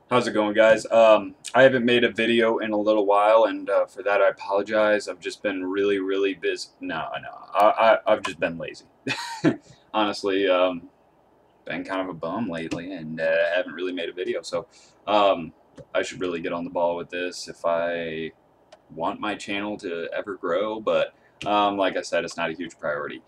How's it going, guys? I haven't made a video in a little while, and for that I apologize. I've just been really, really busy. No, I've just been lazy. Honestly, been kind of a bum lately, and haven't really made a video. So, um, I should really get on the ball with this if I want my channel to ever grow. But like I said, it's not a huge priority.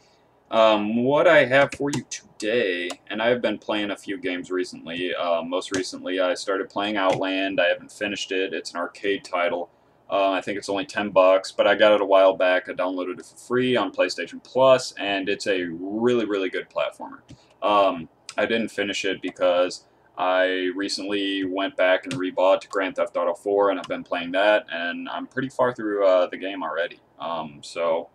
What I have for you today, and I've been playing a few games recently. Most recently, I started playing Outland. I haven't finished it. It's an arcade title. I think it's only $10, but I got it a while back. I downloaded it for free on PlayStation Plus, and it's a really, really good platformer. I didn't finish it because I recently went back and rebought Grand Theft Auto 4, and I've been playing that, and I'm pretty far through the game already. So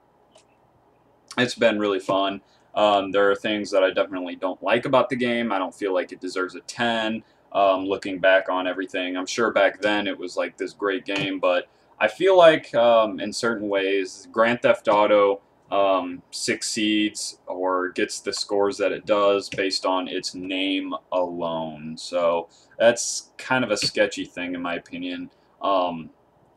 it's been really fun. There are things that I definitely don't like about the game. I don't feel like it deserves a 10. Looking back on everything, I'm sure back then it was like this great game, but I feel like in certain ways, Grand Theft Auto succeeds or gets the scores that it does based on its name alone. So that's kind of a sketchy thing, in my opinion. Um,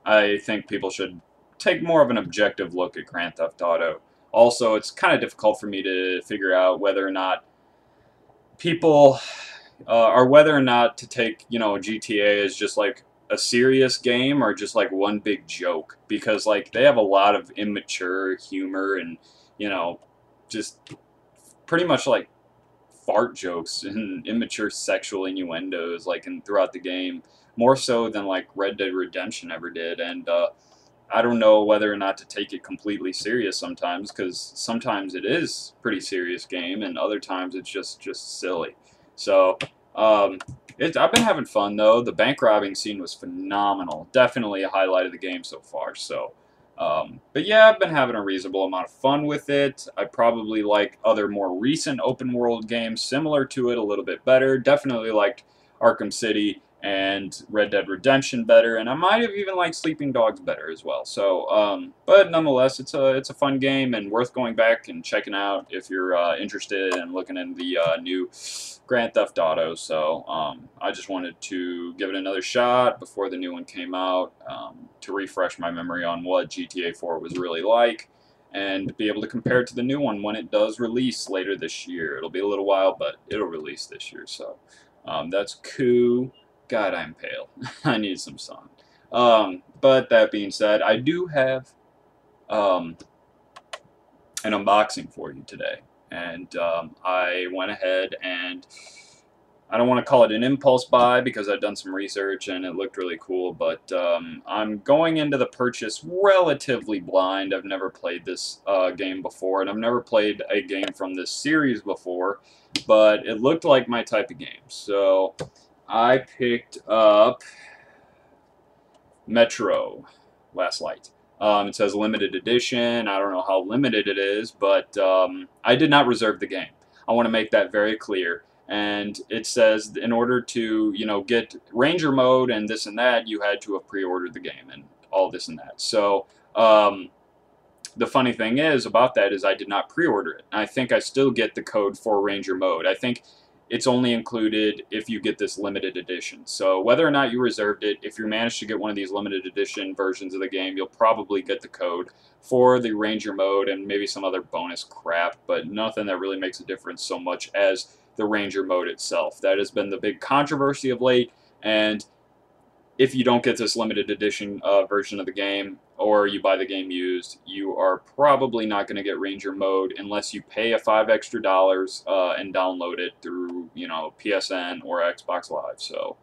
I think people should take more of an objective look at Grand Theft Auto. Also, it's kind of difficult for me to figure out whether or not people or whether or not to take GTA as just like a serious game or just like one big joke, because like they have a lot of immature humor and you know just pretty much like fart jokes and immature sexual innuendos like in throughout the game, more so than like Red Dead Redemption ever did. And I don't know whether or not to take it completely serious sometimes, because sometimes it is a pretty serious game, and other times it's just silly. So I've been having fun though. The bank robbing scene was phenomenal. Definitely a highlight of the game so far. So, but yeah, I've been having a reasonable amount of fun with it. I probably like other more recent open world games similar to it a little bit better. Definitely liked Arkham City and Red Dead Redemption better, and I might have even liked Sleeping Dogs better as well. So, but nonetheless, it's a fun game and worth going back and checking out if you're interested in looking in the new Grand Theft Auto. So, I just wanted to give it another shot before the new one came out, to refresh my memory on what GTA 4 was really like, and be able to compare it to the new one when it does release later this year. It'll be a little while, but it'll release this year. So, that's cool. God, I'm pale. I need some sun. But that being said, I do have um, an unboxing for you today. And I went ahead and I don't want to call it an impulse buy because I've done some research and it looked really cool, but I'm going into the purchase relatively blind. I've never played this game before, and I've never played a game from this series before, but it looked like my type of game. So I picked up Metro Last Light. It says limited edition. I don't know how limited it is, but I did not reserve the game. I want to make that very clear. And it says in order to, get Ranger mode and this and that, you had to have pre-ordered the game and all this and that. So the funny thing is about that is I did not pre-order it. I think I still get the code for Ranger mode. I think it's only included if you get this limited edition. So whether or not you reserved it, if you manage to get one of these limited edition versions of the game, you'll probably get the code for the Ranger mode and maybe some other bonus crap, but nothing that really makes a difference so much as the Ranger mode itself. That has been the big controversy of late, and if you don't get this limited edition version of the game, or you buy the game used, you are probably not going to get Ranger mode unless you pay a $5 extra and download it through, PSN or Xbox Live. So,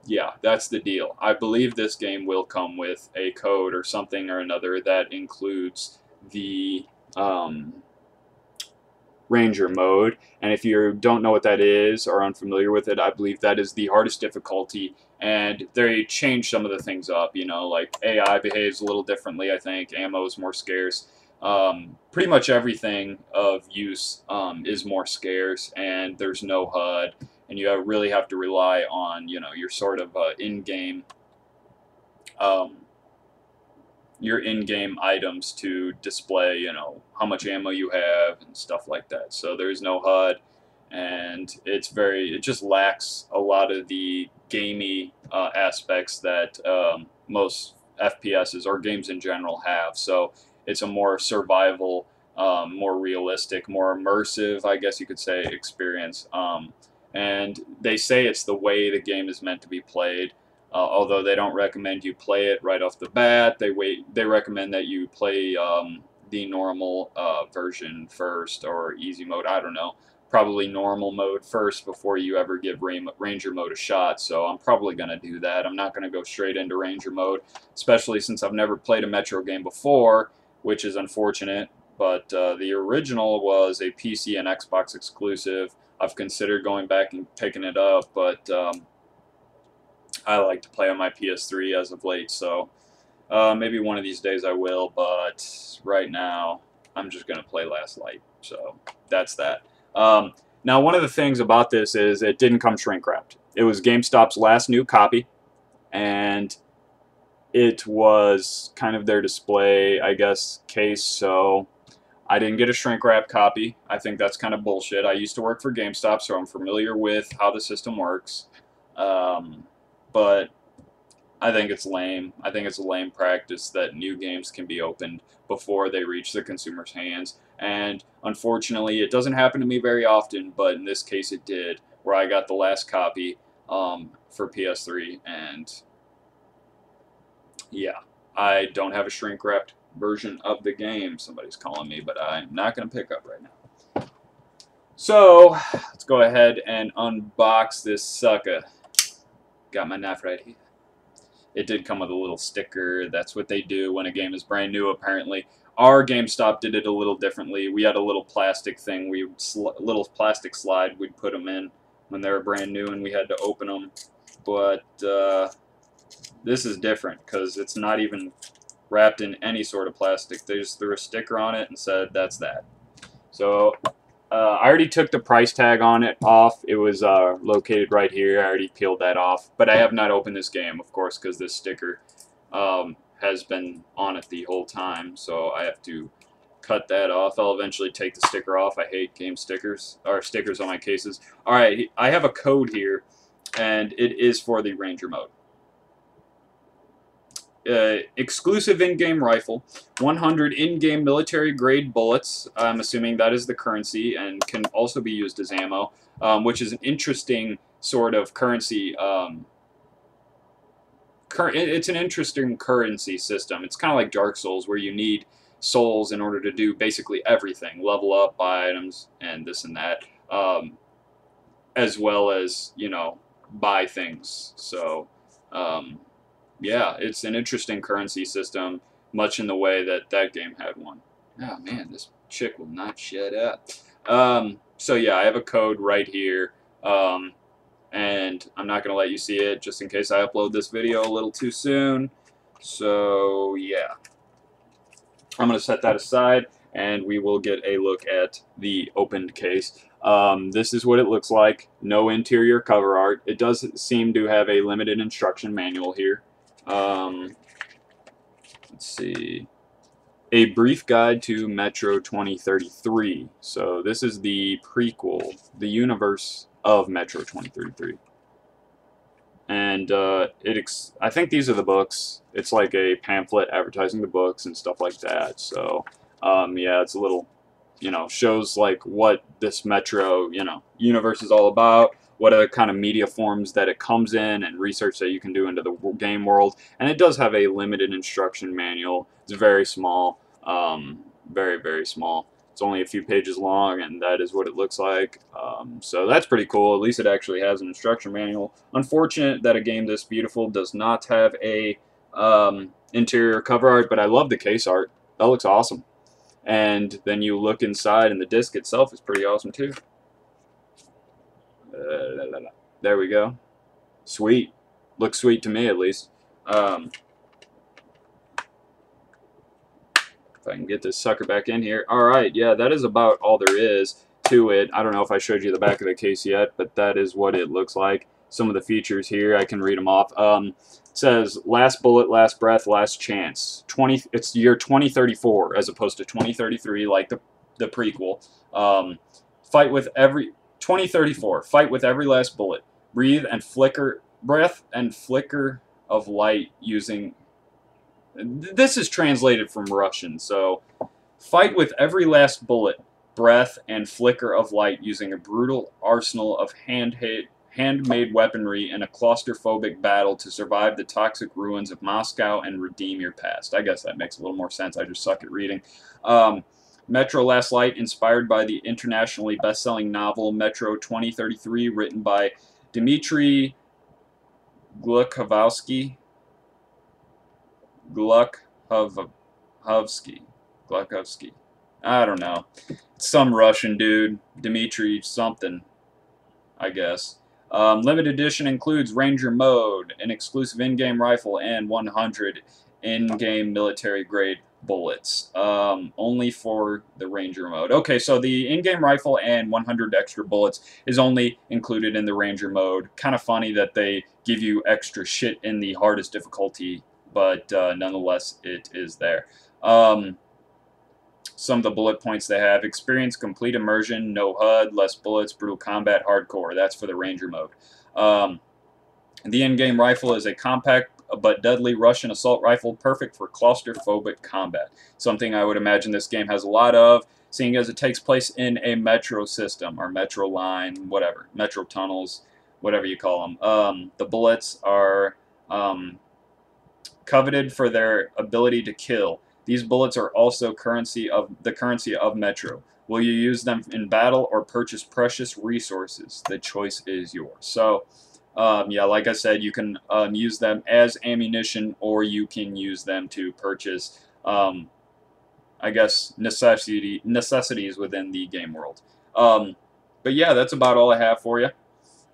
yeah, that's the deal. I believe this game will come with a code or something or another that includes the Ranger mode, and if you don't know what that is or unfamiliar with it, I believe that is the hardest difficulty, and they change some of the things up, like AI behaves a little differently, I think, ammo is more scarce, pretty much everything of use is more scarce, and there's no HUD, and you really have to rely on, your sort of in-game um, your in-game items to display, how much ammo you have and stuff like that. So there's no HUD, and it just lacks a lot of the gamey aspects that most FPSs or games in general have. So it's a more survival, more realistic, more immersive, I guess you could say, experience. And they say it's the way the game is meant to be played. Although they don't recommend you play it right off the bat, they recommend that you play the normal version first, or easy mode. I don't know. Probably normal mode first before you ever give Ranger mode a shot. So I'm probably going to do that. I'm not going to go straight into Ranger mode, especially since I've never played a Metro game before, which is unfortunate. But the original was a PC and Xbox exclusive. I've considered going back and picking it up, but I like to play on my PS3 as of late, so maybe one of these days I will, but right now I'm just going to play Last Light, so that's that. Now, one of the things about this is it didn't come shrink-wrapped. It was GameStop's last new copy, and it was kind of their display, I guess, case, so I didn't get a shrink-wrap copy. I think that's kind of bullshit. I used to work for GameStop, so I'm familiar with how the system works. But I think it's lame. I think it's a lame practice that new games can be opened before they reach the consumer's hands. And unfortunately, it doesn't happen to me very often, but in this case it did, where I got the last copy for PS3. And yeah, I don't have a shrink-wrapped version of the game. Somebody's calling me, but I'm not going to pick up right now. So let's go ahead and unbox this sucker. Got my knife right here. It did come with a little sticker. That's what they do when a game is brand new, apparently. Our GameStop did it a little differently. We had a little plastic thing, little plastic slide we'd put them in when they were brand new, and we had to open them. But this is different because it's not even wrapped in any sort of plastic. They just threw a sticker on it and said, that's that. So I already took the price tag on it off. It was located right here. I already peeled that off. But I have not opened this game, of course, because this sticker has been on it the whole time. So I have to cut that off. I'll eventually take the sticker off. I hate game stickers, or stickers on my cases. Alright, I have a code here, and it is for the Ranger mode. Exclusive in-game rifle, 100 in-game military-grade bullets. I'm assuming that is the currency, and can also be used as ammo, which is an interesting sort of currency. It's an interesting currency system. It's kind of like Dark Souls, where you need souls in order to do basically everything, level up, buy items, and this and that, as well as, you know, buy things. So, yeah, it's an interesting currency system, much in the way that that game had one. Oh man, this chick will not shut up. So yeah, I have a code right here, and I'm not going to let you see it just in case I upload this video a little too soon. So yeah, I'm going to set that aside, and we will get a look at the opened case. This is what it looks like. No interior cover art. It does seem to have a limited instruction manual here. Let's see. A brief guide to Metro 2033. So this is the prequel, the universe of Metro 2033. And I think these are the books. It's like a pamphlet advertising the books and stuff like that. So yeah, it's a little, you know, shows like what this Metro, you know, universe is all about. What are the kind of media forms that it comes in, and research that you can do into the game world. And it does have a limited instruction manual. It's very small, very, very small. It's only a few pages long, and that is what it looks like. So that's pretty cool. At least it actually has an instruction manual. Unfortunate that a game this beautiful does not have a interior cover art, but I love the case art. That looks awesome. And then you look inside, and the disc itself is pretty awesome too. There we go. Sweet. Looks sweet to me, at least. If I can get this sucker back in here. Alright, yeah, that is about all there is to it. I don't know if I showed you the back of the case yet, but that is what it looks like. Some of the features here, I can read them off. It says, last bullet, last breath, last chance. It's year 2034 as opposed to 2033 like the prequel. Fight with every... 2034. Fight with every last bullet. Breathe and flicker. Breath and flicker of light using. This is translated from Russian, so fight with every last bullet, breath, and flicker of light using a brutal arsenal of handmade weaponry in a claustrophobic battle to survive the toxic ruins of Moscow and redeem your past. I guess that makes a little more sense. I just suck at reading. Metro Last Light, inspired by the internationally best-selling novel Metro 2033, written by Dmitry Glukhovsky. Glukhovsky. I don't know. Some Russian dude. Dmitry something, I guess. Limited edition includes Ranger Mode, an exclusive in-game rifle, and 100 in-game military-grade bullets. Only for the Ranger Mode. Okay, so the in-game rifle and 100 extra bullets is only included in the Ranger Mode. Kind of funny that they give you extra shit in the hardest difficulty, but nonetheless, it is there. Some of the bullet points they have: experience, complete immersion, no HUD, less bullets, brutal combat, hardcore. That's for the Ranger Mode. The in-game rifle is a compact but deadly Russian assault rifle, perfect for claustrophobic combat. Something I would imagine this game has a lot of, seeing as it takes place in a metro system, or metro line, whatever, metro tunnels, whatever you call them. The bullets are coveted for their ability to kill. These bullets are also the currency of Metro. Will you use them in battle or purchase precious resources? The choice is yours. So, yeah, like I said, you can use them as ammunition, or you can use them to purchase, I guess, necessities within the game world. But yeah, that's about all I have for you.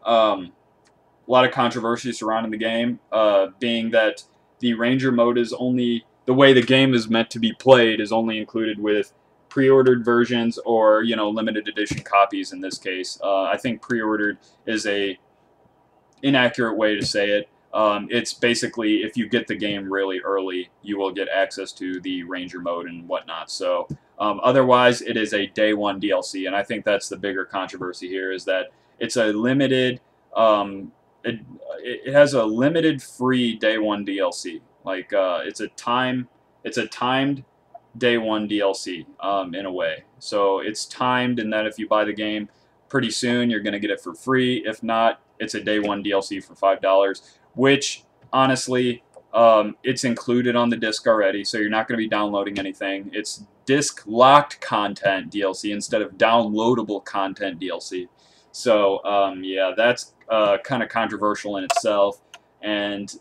A lot of controversy surrounding the game, being that the Ranger Mode is only, the way the game is meant to be played is only included with pre-ordered versions, or, you know, limited edition copies in this case. I think pre-ordered is a inaccurate way to say it. It's basically, if you get the game really early, you will get access to the Ranger Mode and whatnot. So otherwise, it is a day one DLC, and I think that's the bigger controversy here, is that it's a limited, it has a limited free day one DLC. Like it's a timed day one DLC in a way. So it's timed in that if you buy the game pretty soon, you're going to get it for free. If not, it's a day one DLC for $5, which honestly, it's included on the disc already, so you're not going to be downloading anything. It's disc locked content DLC instead of downloadable content DLC. So yeah, that's kind of controversial in itself. And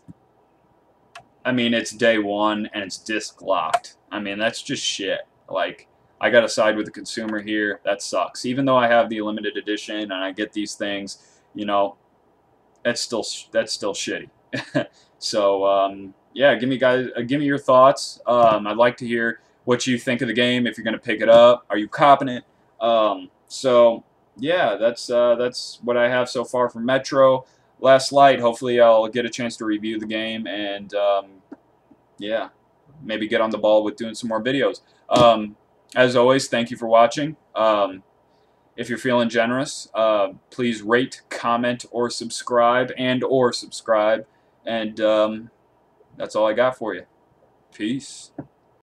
I mean, it's day one and it's disc locked. I mean, that's just shit. Like, I gotta side with the consumer here. That sucks. Even though I have the limited edition and I get these things, you know, that's still shitty. So yeah, give me your thoughts. I'd like to hear what you think of the game. If you're gonna pick it up, are you copping it? So yeah, that's what I have so far for Metro Last Light. Hopefully, I'll get a chance to review the game, and yeah, maybe get on the ball with doing some more videos. As always, thank you for watching. If you're feeling generous, please rate, comment, or subscribe, and that's all I got for you. Peace.